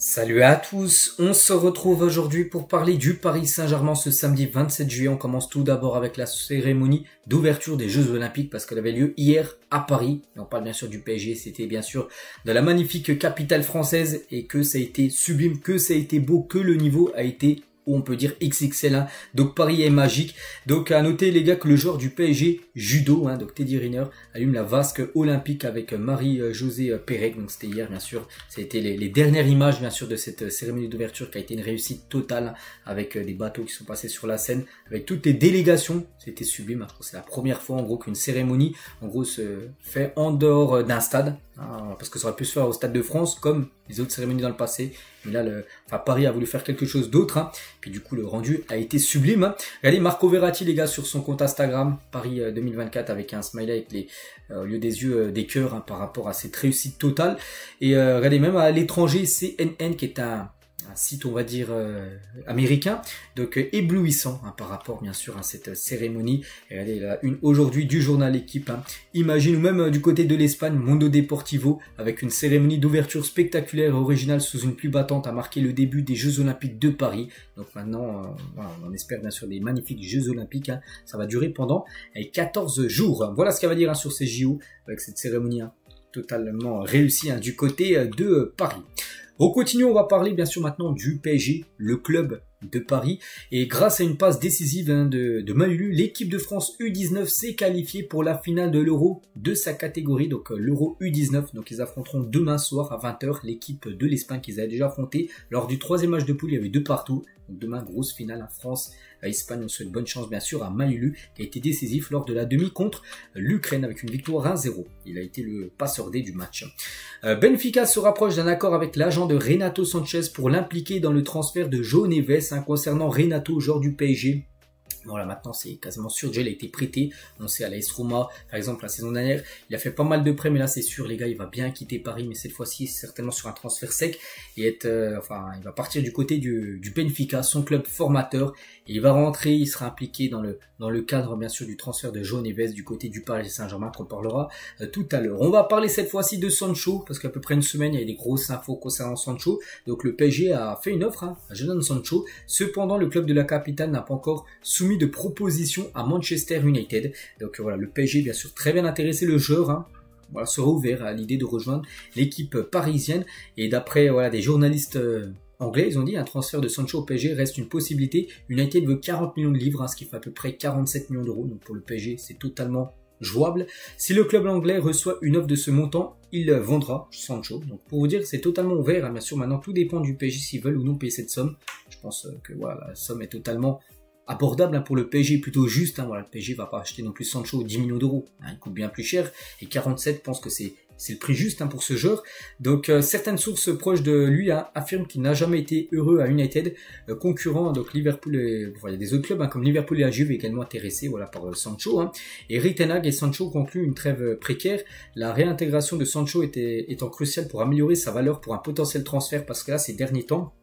Salut à tous, on se retrouve aujourd'hui pour parler du Paris Saint-Germain ce samedi 27 juillet. On commence tout d'abord avec la cérémonie d'ouverture des Jeux Olympiques parce qu'elle avait lieu hier à Paris. Et on parle bien sûr du PSG, c'était bien sûr de la magnifique capitale française et que ça a été sublime, que ça a été beau, que le niveau a été, on peut dire XXL, hein. Donc Paris est magique. Donc à noter les gars que le joueur du PSG judo, donc Teddy Riner, allume la vasque olympique avec Marie-Josée Pérec. Donc c'était hier bien sûr, ça a été les dernières images bien sûr de cette cérémonie d'ouverture qui a été une réussite totale avec des bateaux qui sont passés sur la scène, avec toutes les délégations. C'était sublime, je crois que c'est la première fois en gros qu'une cérémonie en gros se fait en dehors d'un stade, parce que ça aurait pu se faire au Stade de France comme les autres cérémonies dans le passé. Mais là, Paris a voulu faire quelque chose d'autre. Puis du coup, le rendu a été sublime. Regardez Marco Verratti, les gars, sur son compte Instagram, Paris 2024, avec un smiley avec au lieu des yeux, des cœurs, par rapport à cette réussite totale. Et regardez, même à l'étranger, CNN, qui est un site, on va dire, américain, donc éblouissant par rapport bien sûr à cette cérémonie. Et regardez, là, une aujourd'hui du journal Équipe, Imagine, ou même du côté de l'Espagne, Mundo Deportivo, avec une cérémonie d'ouverture spectaculaire et originale sous une pluie battante, a marqué le début des Jeux Olympiques de Paris. Donc maintenant, voilà, on espère bien sûr des magnifiques Jeux Olympiques, ça va durer pendant 14 jours. Voilà ce qu'elle va dire sur ces JO, avec cette cérémonie totalement réussie du côté de Paris. On continue, on va parler bien sûr maintenant du PSG, le club de Paris. Et grâce à une passe décisive de Malulu, l'équipe de France U19 s'est qualifiée pour la finale de l'Euro de sa catégorie, donc l'Euro U19. Donc ils affronteront demain soir à 20h l'équipe de l'Espagne qu'ils avaient déjà affrontée. Lors du troisième match de poule, il y avait 2 partout. Donc demain, grosse finale France-Espagne. On souhaite bonne chance bien sûr à Malulu qui a été décisif lors de la demi contre l'Ukraine avec une victoire 1-0. Il a été le passeur D du match. Benfica se rapproche d'un accord avec l'agent de Renato Sanchez pour l'impliquer dans le transfert de João Neves concernant Renato, joueur du PSG. Voilà, maintenant c'est quasiment sûr, déjà il a été prêté, on sait à l'AS Roma, par exemple la saison dernière, il a fait pas mal de prêts, mais là c'est sûr les gars, il va bien quitter Paris, mais cette fois-ci certainement sur un transfert sec, et il va partir du côté du Benfica, son club formateur, et il va rentrer, il sera impliqué dans le cadre bien sûr du transfert de João Neves du côté du Paris Saint-Germain, qu'on parlera tout à l'heure. On va parler cette fois-ci de Sancho, parce qu'à peu près une semaine, il y a des grosses infos concernant Sancho, donc le PSG a fait une offre à Jadon Sancho, cependant le club de la capitale n'a pas encore soumis de proposition à Manchester United. Donc voilà, le PSG bien sûr très bien intéressé, le joueur voilà, sera ouvert à l'idée de rejoindre l'équipe parisienne. Et d'après des journalistes anglais, ils ont dit un transfert de Sancho au PSG reste une possibilité. United veut 40 millions de livres, ce qui fait à peu près 47 millions d'euros. Donc pour le PSG, c'est totalement jouable. Si le club anglais reçoit une offre de ce montant, il vendra Sancho. Donc pour vous dire, c'est totalement ouvert. Bien sûr, maintenant tout dépend du PSG s'ils veulent ou non payer cette somme. Je pense que voilà, la somme est totalement abordable pour le PSG, plutôt juste. Voilà, le PSG va pas acheter non plus Sancho 10 millions d'euros. Il coûte bien plus cher. Et 47, je pense que c'est le prix juste pour ce joueur. Donc certaines sources proches de lui affirment qu'il n'a jamais été heureux à United. Concurrent, donc Liverpool, il y a des autres clubs comme Liverpool et la Juve également intéressés par Sancho. Et Erik ten Hag et Sancho concluent une trêve précaire. La réintégration de Sancho étant cruciale pour améliorer sa valeur pour un potentiel transfert, parce que là, ces derniers temps,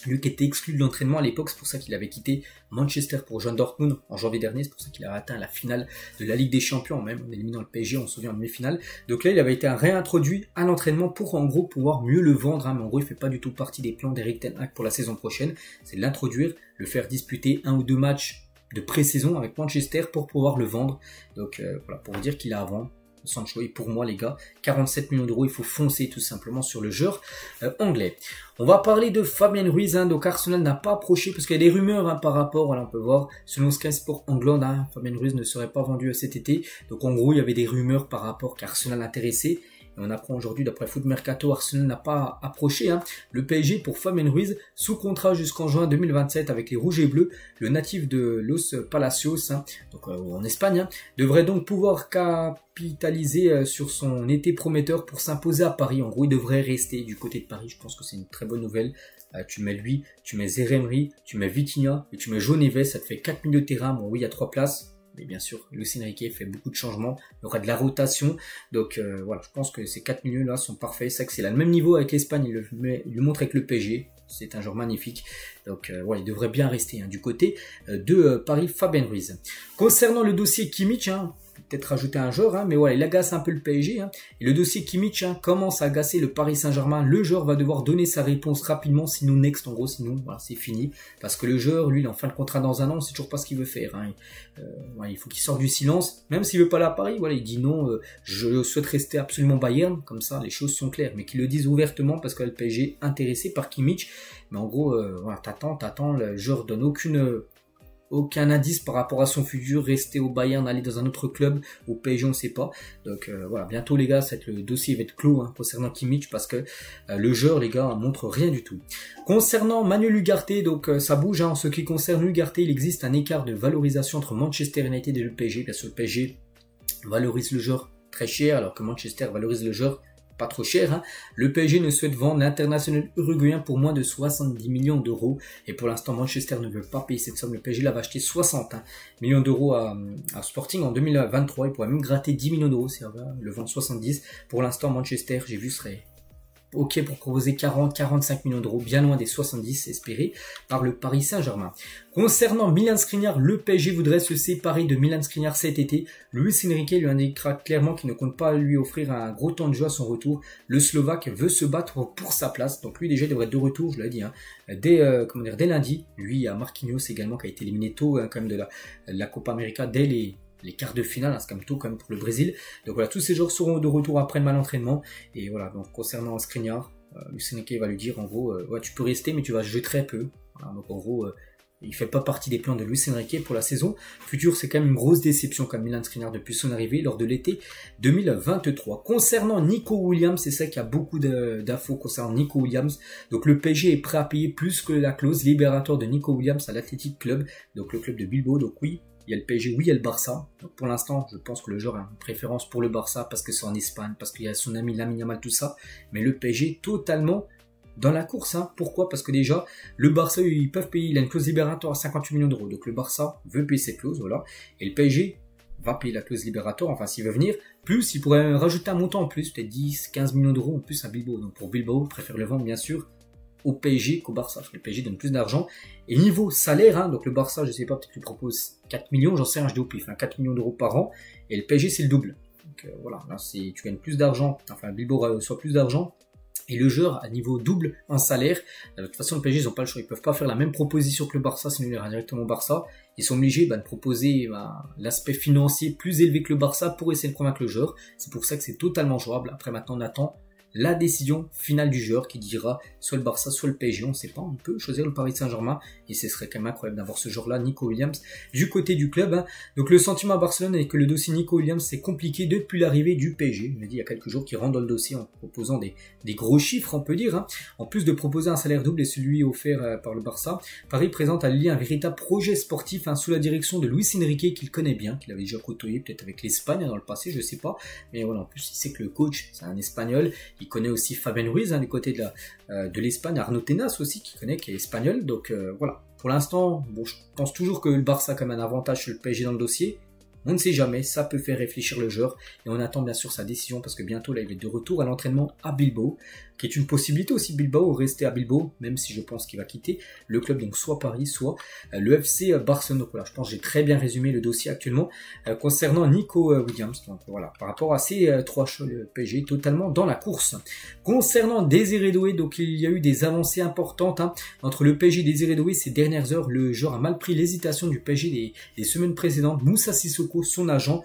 Luc était exclu de l'entraînement à l'époque, c'est pour ça qu'il avait quitté Manchester pour rejoindre Dortmund en janvier dernier, c'est pour ça qu'il a atteint la finale de la Ligue des Champions, même en éliminant le PSG, on se souvient en demi-finale. Donc là, il avait été réintroduit à l'entraînement pour en gros pouvoir mieux le vendre, mais en gros, il fait pas du tout partie des plans d'Erik ten Hag pour la saison prochaine, c'est de l'introduire, le faire disputer 1 ou 2 matchs de pré-saison avec Manchester pour pouvoir le vendre. Donc voilà, pour vous dire qu'il a avant Sancho. Et pour moi les gars, 47 millions d'euros, il faut foncer tout simplement sur le joueur anglais. On va parler de Fabien Ruiz, donc Arsenal n'a pas approché, parce qu'il y a des rumeurs par rapport, on peut voir, selon Sky Sport England, Fabien Ruiz ne serait pas vendu cet été. Donc en gros, il y avait des rumeurs par rapport qu'Arsenal intéressait. Et on apprend aujourd'hui, d'après Foot Mercato, Arsenal n'a pas approché le PSG pour Fabien Ruiz, sous contrat jusqu'en juin 2027 avec les Rouges et Bleus. Le natif de Los Palacios, donc en Espagne, devrait donc pouvoir capitaliser sur son été prometteur pour s'imposer à Paris. En gros, il devrait rester du côté de Paris. Je pense que c'est une très bonne nouvelle. Tu mets lui, tu mets Zeremri, tu mets Vitinha et tu mets João Neves, ça te fait 4 milieux de terrain. Bon oui, il y a 3 places. Mais bien sûr, Luis Enrique fait beaucoup de changements, il y aura de la rotation, donc voilà, je pense que ces 4 milieux là sont parfaits. C'est vrai que c'est là le même niveau avec l'Espagne, il le montre avec le PSG, c'est un joueur magnifique, donc ouais, il devrait bien rester du côté de Paris, Fabien Ruiz. Concernant le dossier Kimmich, peut-être rajouter un joueur, hein, mais voilà, il agace un peu le PSG. Hein. Et le dossier Kimmich hein, commence à agacer le Paris Saint-Germain. Le joueur va devoir donner sa réponse rapidement, sinon next, en gros, sinon voilà, c'est fini. Parce que le joueur, lui, il est en fin de contrat dans un an, c'est toujours pas ce qu'il veut faire. Hein. Voilà, il faut qu'il sorte du silence, même s'il veut pas aller à Paris. Voilà, il dit non, je souhaite rester absolument Bayern, comme ça les choses sont claires. Mais qu'il le dise ouvertement parce que le PSG est intéressé par Kimmich. Mais en gros, voilà, t'attends, le joueur donne aucun indice par rapport à son futur, rester au Bayern, aller dans un autre club, au PSG on ne sait pas. Donc voilà, bientôt les gars, le dossier va être clos hein, concernant Kimmich parce que le joueur les gars montre rien du tout. Concernant Manuel Ugarte, donc ça bouge hein, en ce qui concerne Ugarte, il existe un écart de valorisation entre Manchester United et le PSG. Bien sûr le PSG valorise le joueur très cher alors que Manchester valorise le joueur pas trop cher. Hein. Le PSG ne souhaite vendre l'international uruguayen pour moins de 70 millions d'euros. Et pour l'instant, Manchester ne veut pas payer cette somme. Le PSG l'avait acheté 60 millions d'euros à Sporting en 2023. Il pourrait même gratter 10 millions d'euros si on le vend 70. Pour l'instant, Manchester, j'ai vu, serait ok pour proposer 40-45 millions d'euros, bien loin des 70 espérés par le Paris Saint-Germain. Concernant Milan Skriniar, le PSG voudrait se séparer de Milan Skriniar cet été. Luis Enrique lui indiquera clairement qu'il ne compte pas lui offrir un gros temps de jeu à son retour. Le Slovaque veut se battre pour sa place, donc lui déjà il devrait être de retour, je l'ai dit, hein, dès lundi. Lui, il y a Marquinhos également qui a été éliminé tôt hein, quand même de la Copa América dès les quarts de finale, hein, c'est quand même tôt quand même pour le Brésil. Donc voilà, tous ces joueurs seront de retour après le mal entraînement. Et voilà, donc concernant Skriniar, Luis Enrique va lui dire en gros, ouais, tu peux rester mais tu vas jouer très peu. Voilà, donc en gros, il fait pas partie des plans de Luis Enrique pour la saison future. C'est quand même une grosse déception comme Milan Skriniar depuis son arrivée lors de l'été 2023. Concernant Nico Williams, c'est ça qu'il y a beaucoup d'infos concernant Nico Williams. Donc le PSG est prêt à payer plus que la clause libératoire de Nico Williams à l'Athletic Club, donc le club de Bilbao. Donc oui, il y a le PSG, oui, il y a le Barça. Donc pour l'instant, je pense que le joueur a une préférence pour le Barça parce que c'est en Espagne, parce qu'il y a son ami Lamine Yamal, tout ça. Mais le PSG totalement dans la course. Hein. Pourquoi? Parce que déjà, le Barça, ils peuvent payer, il a une clause libératoire à 58 millions d'euros. Donc le Barça veut payer cette clause, voilà. Et le PSG va payer la clause libératoire, enfin s'il veut venir. Plus, il pourrait rajouter un montant en plus, peut-être 10, 15 millions d'euros en plus à Bilbao. Donc pour Bilbao, préfère le vendre bien sûr au PSG qu'au Barça, parce que le PSG donne plus d'argent. Et niveau salaire, hein, donc le Barça, je sais pas, peut-être qu'il propose 4 millions, j'en sais rien, je dis au pif, hein, 4 millions d'euros par an, et le PSG c'est le double. Donc voilà, là tu gagnes plus d'argent, enfin Bilbao reçoit plus d'argent, et le joueur à niveau double en salaire. De toute façon le PSG ils n'ont pas le choix, ils peuvent pas faire la même proposition que le Barça, sinon il ira directement au Barça. Ils sont obligés de proposer l'aspect financier plus élevé que le Barça pour essayer de convaincre le joueur. C'est pour ça que c'est totalement jouable. Après maintenant on attend la décision finale du joueur qui dira soit le Barça, soit le PSG, on ne sait pas, on peut choisir le Paris Saint-Germain et ce serait quand même incroyable d'avoir ce joueur-là, Nico Williams, du côté du club. Hein. Donc le sentiment à Barcelone est que le dossier Nico Williams c'est compliqué depuis l'arrivée du PSG. Il m'a dit il y a quelques jours qu'il rentre dans le dossier en proposant des gros chiffres, on peut dire. Hein. En plus de proposer un salaire double et celui offert par le Barça, Paris présente à lui un véritable projet sportif sous la direction de Luis Enrique qu'il connaît bien, qu'il avait déjà côtoyé peut-être avec l'Espagne dans le passé, je sais pas. Mais voilà, en plus il sait que le coach c'est un Espagnol. Il connaît aussi Fabien Ruiz du côté de l'Espagne, Arnaud Tenas aussi qui est espagnol, donc voilà. Pour l'instant, bon, je pense toujours que le Barça a quand même un avantage sur le PSG dans le dossier. On ne sait jamais, ça peut faire réfléchir le joueur et on attend bien sûr sa décision parce que bientôt là il va être de retour à l'entraînement à Bilbao, qui est une possibilité aussi Bilbao, rester à Bilbao, même si je pense qu'il va quitter le club, donc soit Paris, soit le FC Barcelone. Donc voilà, je pense que j'ai très bien résumé le dossier actuellement concernant Nico Williams. Donc voilà, par rapport à ces trois choix, le PSG est totalement dans la course. Concernant Désiré Doué, donc il y a eu des avancées importantes entre le PSG et Désiré Doué ces dernières heures. Le joueur a mal pris l'hésitation du PSG des semaines précédentes. Moussa Sissoko, son agent,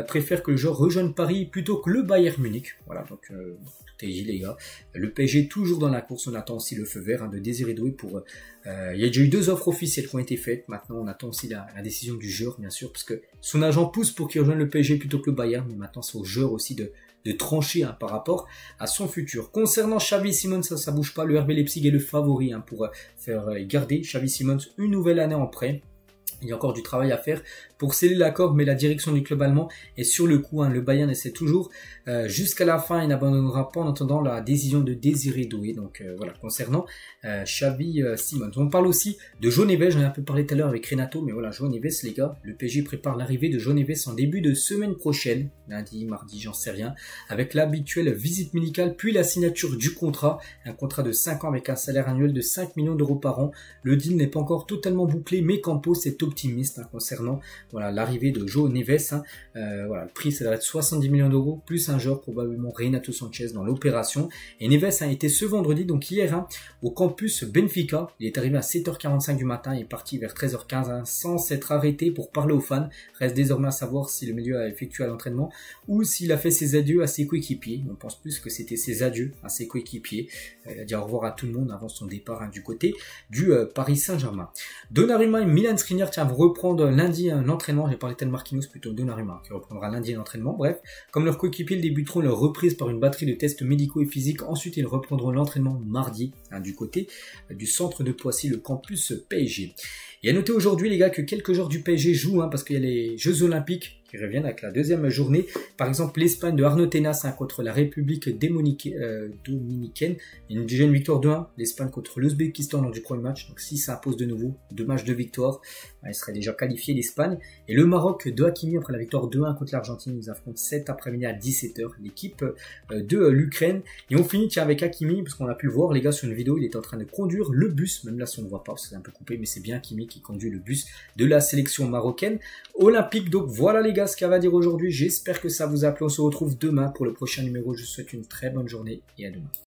préfère que le joueur rejoigne Paris plutôt que le Bayern Munich. Voilà, donc tout est dit les gars. Le PSG est toujours dans la course, on attend aussi le feu vert de Désiré Doué pour... il y a déjà eu 2 offres officielles qui ont été faites, maintenant on attend aussi la décision du joueur bien sûr, parce que son agent pousse pour qu'il rejoigne le PSG plutôt que le Bayern, mais maintenant c'est au joueur aussi de trancher par rapport à son futur. Concernant Xavi Simons, ça bouge pas, le RB Leipzig est le favori pour faire garder Xavi Simons une nouvelle année en prêt. Il y a encore du travail à faire pour sceller l'accord, mais la direction du club allemand est sur le coup. Le Bayern essaie toujours jusqu'à la fin et n'abandonnera pas en attendant la décision de Désiré Doué. Donc voilà, concernant Xavi Simons. On parle aussi de João Neves, j'en ai un peu parlé tout à l'heure avec Renato, mais voilà, João Neves les gars, le PSG prépare l'arrivée de João Neves en début de semaine prochaine, lundi, mardi, j'en sais rien, avec l'habituelle visite médicale, puis la signature du contrat, un contrat de 5 ans avec un salaire annuel de 5 millions d'euros par an. Le deal n'est pas encore totalement bouclé, mais Campos est optimiste concernant voilà l'arrivée de João Neves. Voilà, le prix ça va être 70 millions d'euros, plus un joueur probablement Renato Sanchez dans l'opération. Et Neves a été ce vendredi, donc hier, au campus Benfica. Il est arrivé à 7h45 du matin et est parti vers 13h15 sans s'être arrêté pour parler aux fans. Reste désormais à savoir si le milieu a effectué à l'entraînement ou s'il a fait ses adieux à ses coéquipiers. On pense plus que c'était ses adieux à ses coéquipiers. Il a dit au revoir à tout le monde avant son départ du côté du Paris Saint-Germain. Donnarumma et Milan Skriniar vont reprendre lundi l'entraînement. J'ai parlé de Marquinhos, plutôt Donnarumma qui reprendra lundi l'entraînement. Bref, comme leurs coéquipiers, ils débuteront leur reprise par une batterie de tests médicaux et physiques. Ensuite, ils reprendront l'entraînement mardi du côté du centre de Poissy, le campus PSG. Et à noter aujourd'hui les gars que quelques joueurs du PSG jouent parce qu'il y a les Jeux Olympiques qui reviennent avec la deuxième journée. Par exemple, l'Espagne de Arnaud Tenas contre la République dominicaine. Une deuxième victoire 2-1. L'Espagne contre l'Ouzbékistan lors du premier match. Donc si ça impose de nouveau 2 matchs de victoire, elle serait déjà qualifiée l'Espagne. Et le Maroc de Hakimi après la victoire 2-1 contre l'Argentine. Nous affrontent cet après-midi à 17h l'équipe de l'Ukraine. Et on finit avec Hakimi parce qu'on a pu le voir les gars sur une vidéo. Il est en train de conduire le bus. Même là si on ne voit pas parce que c'est un peu coupé, mais c'est bien Hakimi qui conduit le bus de la sélection marocaine olympique. Donc voilà les gars ce qu'elle va dire aujourd'hui. J'espère que ça vous a plu. On se retrouve demain pour le prochain numéro. Je vous souhaite une très bonne journée et à demain.